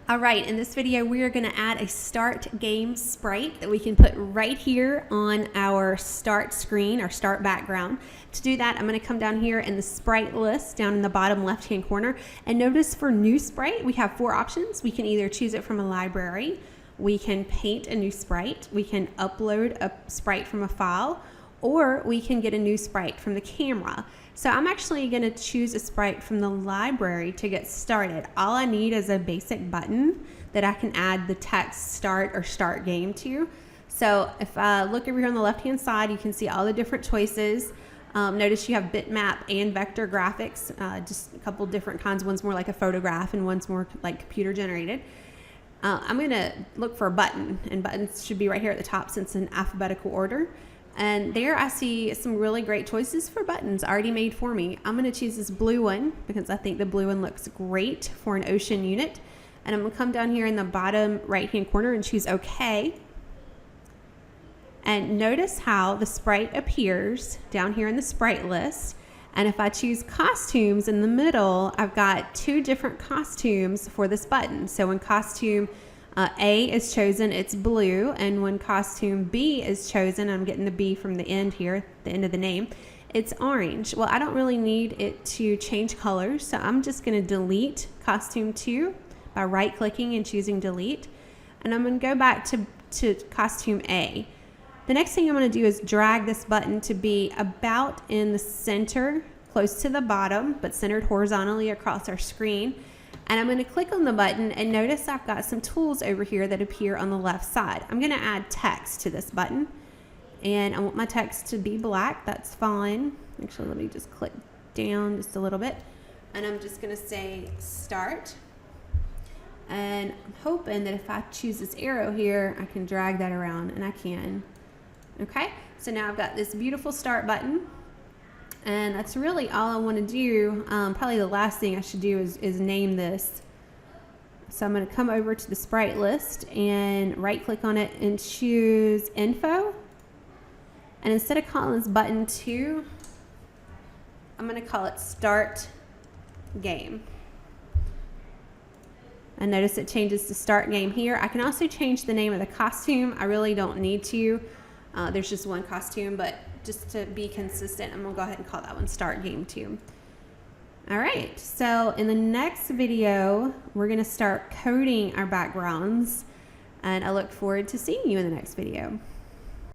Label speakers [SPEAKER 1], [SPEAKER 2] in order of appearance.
[SPEAKER 1] All right, in this video, we are going to add a start game sprite that we can put right here on our start screen, our start background. To do that, I'm going to come down here in the sprite list down in the bottom left-hand corner. And notice for new sprite, we have 4 options. We can either choose it from a library, we can paint a new sprite, we can upload a sprite from a file, or we can get a new sprite from the camera. So I'm actually going to choose a sprite from the library to get started. All I need is a basic button that I can add the text start or start game to. So if I look over here on the left hand side, you can see all the different choices. Notice you have bitmap and vector graphics, just a couple different kinds. One's more like a photograph and one's more like computer generated. I'm going to look for a button, and buttons should be right here at the top since in alphabetical order. And there I see some really great choices for buttons already made for me. I'm going to choose this blue one because I think the blue one looks great for an ocean unit. And I'm going to come down here in the bottom right hand corner and choose OK. And notice how the sprite appears down here in the sprite list. And if I choose costumes in the middle, I've got 2 different costumes for this button. So when costume A is chosen, it's blue, and when costume B is chosen, I'm getting the B from the end here, the end of the name, it's orange. Well, I don't really need it to change colors, so I'm just going to delete costume 2 by right-clicking and choosing delete, and I'm going to go back to costume A. The next thing I'm going to do is drag this button to be about in the center, close to the bottom, but centered horizontally across our screen. And I'm going to click on the button, and notice I've got some tools over here that appear on the left side. I'm going to add text to this button, and I want my text to be black. That's fine. Actually, let me just click down just a little bit, and I'm just going to say start. And I'm hoping that if I choose this arrow here, I can drag that around, and I can. Okay, so now I've got this beautiful start button. And that's really all I want to do. Probably the last thing I should do is name this. So I'm going to come over to the sprite list and right click on it and choose info. And instead of calling this button 2, I'm going to call it start game. And notice it changes to start game here. I can also change the name of the costume. I really don't need to. There's just one costume, but just to be consistent, I'm gonna go ahead and call that one start game 2. All right, so in the next video, we're gonna start coding our backgrounds, and I look forward to seeing you in the next video.